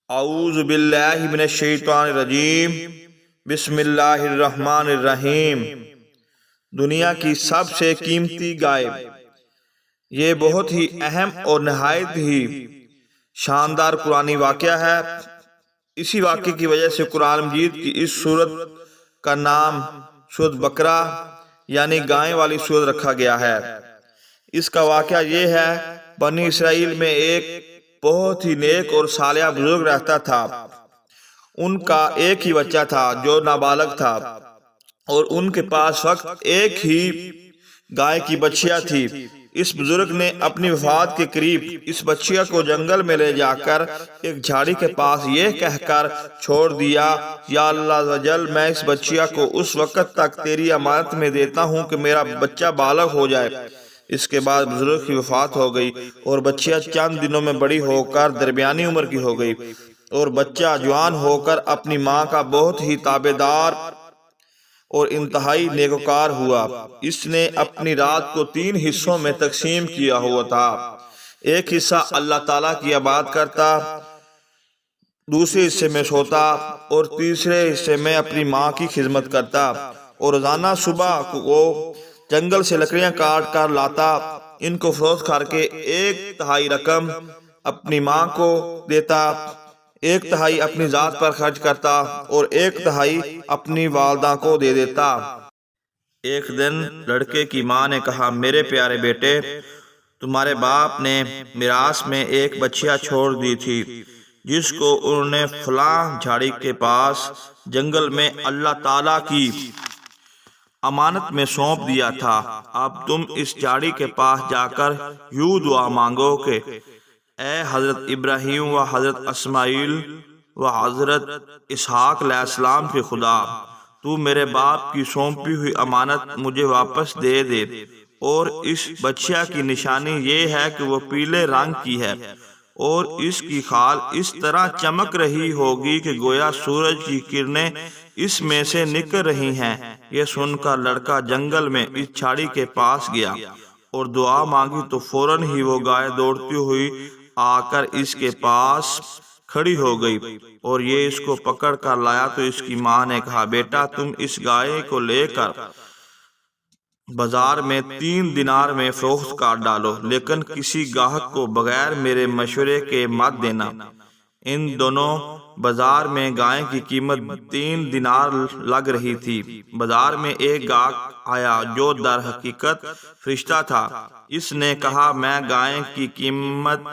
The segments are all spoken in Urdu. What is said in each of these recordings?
اعوذ باللہ من الشیطان الرجیم بسم اللہ الرحمن الرحیم۔ دنیا کی سب سے قیمتی گائے، یہ بہت ہی اہم اور نہایت ہی شاندار قرآنی واقعہ ہے۔ اسی واقعے کی وجہ سے قرآن مجید کی اس سورت کا نام سورت بقرہ یعنی گائے والی سورت رکھا گیا ہے۔ اس کا واقعہ یہ ہے، بنی اسرائیل میں ایک بہت ہی نیک اور صالح بزرگ رہتا تھا۔ ان کا ایک ہی بچہ تھا جو نابالغ تھا، اور ان کے پاس وقت ایک ہی گائے کی بچیا تھی۔ اس بزرگ نے اپنی وفات کے قریب اس بچیا کو جنگل میں لے جا کر ایک جھاڑی کے پاس یہ کہہ کر چھوڑ دیا، یا اللہ عز و جل، میں اس بچیا کو اس وقت تک تیری امانت میں دیتا ہوں کہ میرا بچہ بالغ ہو جائے۔ اس کے بعد بزرگ کی وفات ہو گئی، اور بچیا چند دنوں میں بڑی ہو کر درمیانی عمر کی ہو گئی، اور بچہ جوان ہو کر اپنی ماں کا بہت ہی تابعدار اور انتہائی نیکوکار ہوا۔ اس نے اپنی رات کو 3 حصوں میں تقسیم کیا ہوا تھا۔ ایک حصہ اللہ تعالیٰ کی عبادت کرتا، دوسرے حصے میں سوتا، اور تیسرے حصے میں اپنی ماں کی خدمت کرتا، اور روزانہ صبح کو جنگل سے لکڑیاں کاٹ کر لاتا۔ ان کو فروخت کر کے 1/3 رقم اپنی ماں کو دیتا، 1/3 اپنی ذات پر خرچ کرتا، اور 1/3 اپنی والدہ کو دے دیتا۔ ایک دن لڑکے کی ماں نے کہا، میرے پیارے بیٹے، تمہارے باپ نے میراث میں ایک بچیا چھوڑ دی تھی، جس کو انہوں نے فلاں جھاڑی کے پاس جنگل میں اللہ تعالیٰ کی امانت میں سونپ دیا تھا۔ اب تم اس جھاڑی کے پاس جا کر یوں دعا مانگو کہ اے حضرت ابراہیم و حضرت اسماعیل و حضرت اسحاق علیہ السلام کے خدا، تو میرے باپ کی سونپی ہوئی امانت مجھے واپس دے دے، اور اس بچیا کی نشانی یہ ہے کہ وہ پیلے رنگ کی ہے، اور اس کی کھال اس طرح چمک رہی ہوگی کہ گویا سورج کی کرنیں اس میں سے نکل رہی ہیں۔ یہ سن کر لڑکا جنگل میں اس جھاڑی کے پاس گیا اور دعا مانگی، تو فوراً ہی وہ گائے دوڑتی ہوئی آ کر اس کے پاس کھڑی ہو گئی، اور یہ اس کو پکڑ کر لایا۔ تو اس کی ماں نے کہا، بیٹا، تم اس گائے کو لے کر بازار میں 3 دینار میں فروخت کر ڈالو، لیکن کسی گاہک کو بغیر میرے مشورے کے مت دینا۔ ان دونوں بازار میں گائے کی قیمت 3 دینار لگ رہی تھی۔ بازار میں ایک گاہک آیا جو در حقیقت فرشتہ تھا۔ اس نے کہا، میں گائے کی قیمت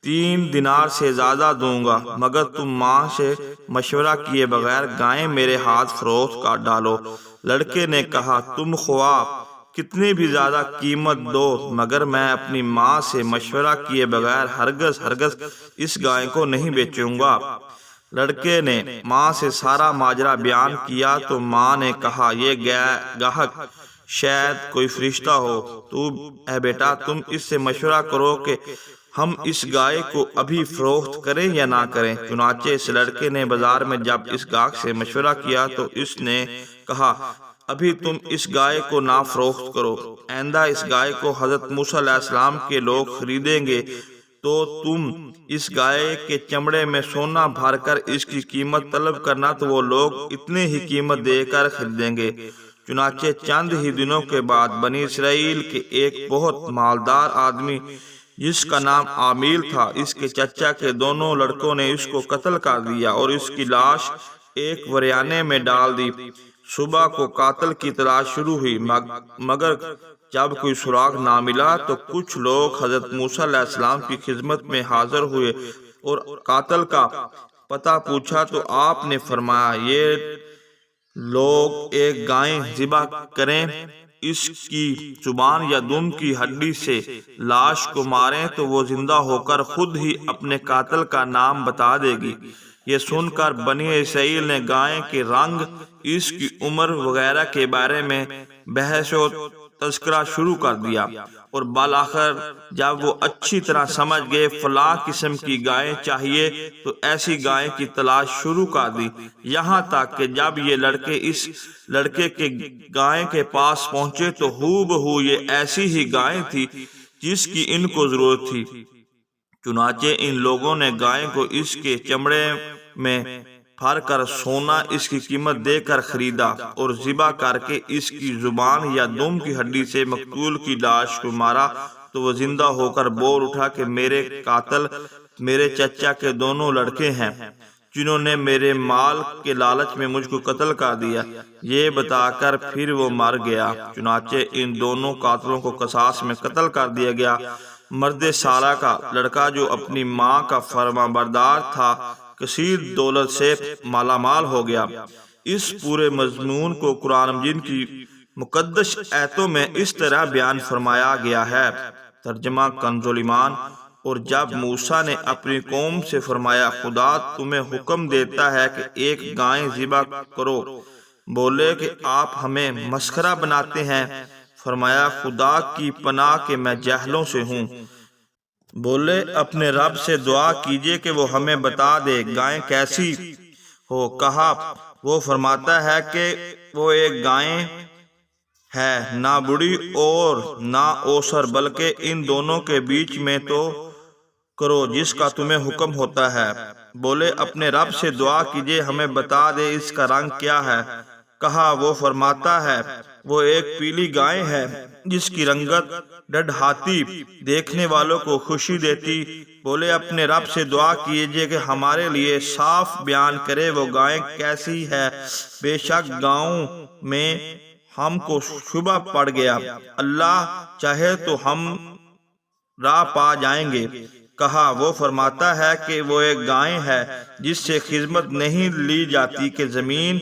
3 دینار سے زیادہ دوں گا، مگر تم ماں سے مشورہ کیے بغیر گائے میرے ہاتھ فروخت کر ڈالو۔ لڑکے نے کہا، تم خواہ کتنی بھی زیادہ قیمت دو، مگر میں اپنی ماں سے مشورہ کیے بغیر ہرگز اس گائے کو نہیں بیچوں گا۔ لڑکے نے ماں سے سارا ماجرا بیان کیا، تو ماں نے کہا، یہ گاہک شاید کوئی فرشتہ ہو۔ تو اے بیٹا، تم اس سے مشورہ کرو کہ ہم اس گائے کو ابھی فروخت کریں یا نہ کریں۔ چنانچہ اس لڑکے نے بازار میں جب اس گاہک سے مشورہ کیا، تو اس نے کہا، ابھی تم اس گائے کو نہ فروخت کرو، آئندہ اس گائے کو حضرت موسیٰ علیہ السلام کے لوگ خریدیں گے، تو تم اس گائے کے چمڑے میں سونا بھر کر اس کی قیمت طلب کرنا، تو وہ لوگ اتنے ہی قیمت دے کر خریدیں گے۔ چنانچہ چند ہی دنوں کے بعد بنی اسرائیل کے ایک بہت مالدار آدمی جس کا نام عامیل تھا، اس کے چچا کے دونوں لڑکوں نے اس کو قتل کر دیا اور اس کی لاش ایک وریانے میں ڈال دی۔ صبح کو قاتل کی تلاش شروع ہوئی، مگر جب کوئی سراغ نہ ملا، تو کچھ لوگ حضرت موسیٰ علیہ السلام کی خدمت میں حاضر ہوئے اور قاتل کا پتہ پوچھا، تو آپ نے فرمایا، یہ لوگ ایک گائے ذبح کریں، اس کی زبان یا دم کی ہڈی سے لاش کو ماریں، تو وہ زندہ ہو کر خود ہی اپنے قاتل کا نام بتا دے گی۔ یہ سن کر بنی اسرائیل نے گائے کے رنگ، اس کی عمر وغیرہ کے بارے میں بحث و تذکرہ شروع کر دیا، اور بالآخر جب وہ اچھی طرح سمجھ گئے فلاں قسم کی گائے چاہیے، تو ایسی گائے کی تلاش شروع کر دی، یہاں تک کہ جب یہ لڑکے اس لڑکے کے گائے کے پاس پہنچے، تو ہو بہو یہ ایسی ہی گائے تھی جس کی ان کو ضرورت تھی۔ چنانچہ ان لوگوں نے گائے کو اس کے چمڑے میں پھر کر سونا اس کی قیمت دے کر خریدا اور ذبح کر کے اس کی زبان یا دم کی ہڈی سے مقتول کی لاش کو مارا تو وہ زندہ ہو کر بول اٹھا کہ میرے قاتل میرے چچا کے دونوں لڑکے ہیں جنہوں نے میرے مال کے لالچ میں مجھ کو قتل کر دیا۔ یہ بتا کر پھر وہ مر گیا۔ چنانچہ ان دونوں قاتلوں کو قصاص میں قتل کر دیا گیا۔ مرد سالہ کا لڑکا جو اپنی ماں کا فرما بردار تھا کثیر دولت سے مالا مال ہو گیا۔ اس پورے مضمون کو قرآن مجید کی مقدس آیتوں میں اس طرح بیان فرمایا گیا ہے۔ ترجمہ کنز الایمان۔ اور جب موسیٰ نے اپنی قوم سے فرمایا خدا تمہیں حکم دیتا ہے کہ ایک گائے ذبح کرو، بولے کہ آپ ہمیں مسخرہ بناتے ہیں۔ فرمایا خدا کی پناہ کہ میں جاہلوں سے ہوں۔ بولے اپنے رب سے دعا کیجئے کہ وہ ہمیں بتا دے گائے کیسی ہو۔ کہا وہ فرماتا ہے کہ وہ ایک گائے ہے، نہ بڑی اور نہ اوسر، بلکہ ان دونوں کے بیچ میں تو کرو جس کا تمہیں حکم ہوتا ہے۔ بولے اپنے رب سے دعا کیجئے ہمیں بتا دے اس کا رنگ کیا ہے۔ کہا وہ فرماتا ہے وہ ایک پیلی گائے ہے جس کی رنگت ڈڈھاتی دیکھنے والوں کو خوشی دیتی۔ بولے اپنے رب سے دعا کیجئے کہ ہمارے لیے صاف بیان کرے وہ گائے کیسی ہے، بے شک گاؤں میں ہم کو شبہ پڑ گیا، اللہ چاہے تو ہم راہ پا جائیں گے۔ کہا وہ فرماتا ہے کہ وہ ایک گائے ہے جس سے خدمت نہیں لی جاتی کہ زمین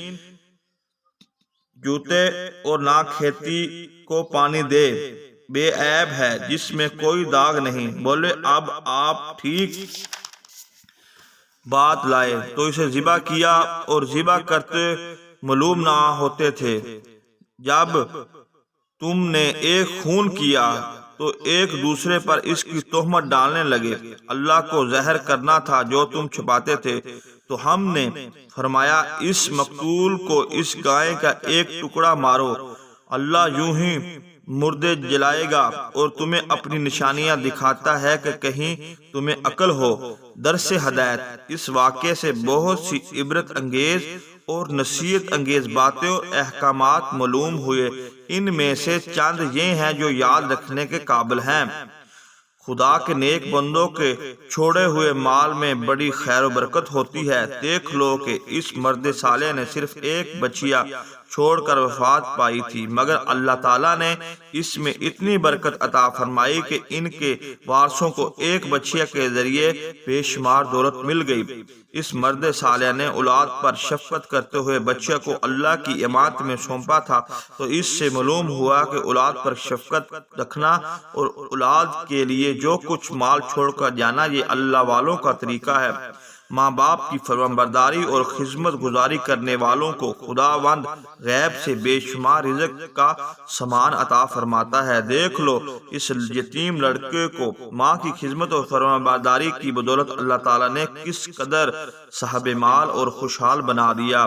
جوتے اور نہ کھیتی کو پانی دے، بے عیب ہے جس میں کوئی داغ نہیں۔ بولے اب آپ ٹھیک بات لائے تو اسے ذبح کیا اور ذبح کرتے معلوم نہ ہوتے تھے۔ جب تم نے ایک خون کیا تو ایک دوسرے پر اس کی تہمت ڈالنے لگے، اللہ کو ظاہر کرنا تھا جو تم چھپاتے تھے۔ تو ہم نے فرمایا اس مقتول کو اس گائے کا ایک ٹکڑا مارو، اللہ یوں ہی مردے جلائے گا اور تمہیں اپنی نشانیاں دکھاتا ہے کہ کہیں تمہیں عقل ہو۔ درس ہدایت۔ اس واقعے سے بہت سی عبرت انگیز اور نصیحت انگیز باتیں اور احکامات معلوم ہوئے۔ ان میں سے چند یہ ہیں جو یاد رکھنے کے قابل ہیں۔ خدا کے نیک بندوں کے چھوڑے ہوئے مال میں بڑی خیر و برکت ہوتی ہے۔ دیکھ لو کہ اس مرد صالح نے صرف ایک بچیا چھوڑ کر وفات پائی تھی، مگر اللہ تعالیٰ نے اس میں اتنی برکت عطا فرمائی کہ ان کے وارثوں کو ایک بچیا کے ذریعے بے شمار دولت مل گئی۔ اس مرد صالح نے اولاد پر شفقت کرتے ہوئے بچیا کو اللہ کی امانت میں سونپا تھا، تو اس سے معلوم ہوا کہ اولاد پر شفقت رکھنا اور اولاد کے لیے جو کچھ مال چھوڑ کر جانا یہ اللہ والوں کا طریقہ ہے۔ ماں باپ کی فرمانبرداری اور خدمت گزاری کرنے والوں کو خداوند غیب سے بے شمار رزق کا سامان عطا فرماتا ہے۔ دیکھ لو اس یتیم لڑکے کو ماں کی خدمت اور فرمانبرداری کی بدولت اللہ تعالیٰ نے کس قدر صاحب مال اور خوشحال بنا دیا۔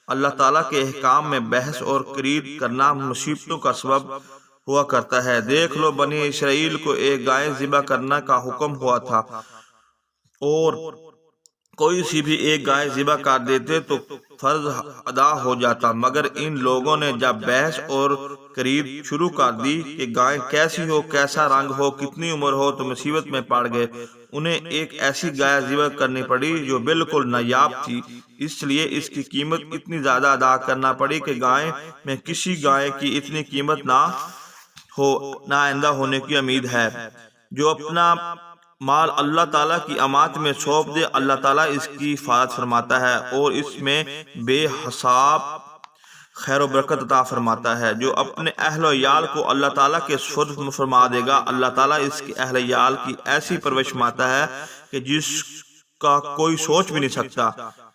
اللہ تعالیٰ کے احکام میں بحث اور قرید کرنا مصیبتوں کا سبب ہوا کرتا ہے۔ دیکھ لو بنی اسرائیل کو ایک گائے ذبح کرنے کا حکم ہوا تھا، اور کوئی سی بھی ایک گائے ذبح کر دیتے تو فرض ادا ہو جاتا، مگر ان لوگوں نے جب بحث اور قرید شروع کر دی کہ گائے کیسی ہو، کیسا رنگ ہو، کتنی عمر ہو، تو مصیبت میں پڑ گئے۔ انہیں ایک ایسی گائے ذبح کرنی پڑی جو بالکل نایاب تھی، اس لیے اس کی قیمت اتنی زیادہ ادا کرنا پڑی کہ گائے میں کسی گائے کی اتنی قیمت نہ آئندہ ہونے کی امید ہے۔ جو اپنا مال اللہ تعالیٰ کی امانت میں سونپ دے، اللہ تعالیٰ اس کی حفاظت فرماتا ہے اور اس میں بے حساب خیر و برکت عطا فرماتا ہے۔ جو اپنے اہل و عیال کو اللہ تعالیٰ کے سپرد فرما دے گا، اللہ تعالیٰ اس کے اہل عیال کی ایسی پرورش فرماتا ہے کہ جس کا کوئی سوچ بھی نہیں سکتا۔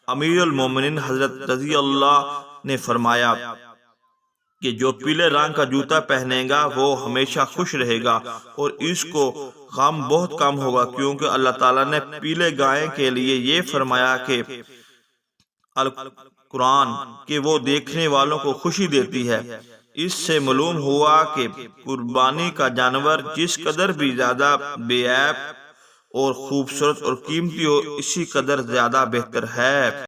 امیر المومنین حضرت رضی اللہ نے فرمایا کہ جو پیلے رنگ کا جوتا پہنے گا وہ ہمیشہ خوش رہے گا اور اس کو غم بہت کم ہوگا، کیونکہ اللہ تعالیٰ نے پیلے گائے کے لیے یہ فرمایا کہ القرآن کہ وہ دیکھنے والوں کو خوشی دیتی ہے۔ اس سے معلوم ہوا کہ قربانی کا جانور جس قدر بھی زیادہ بے عیب اور خوبصورت اور قیمتی ہو اسی قدر زیادہ بہتر ہے۔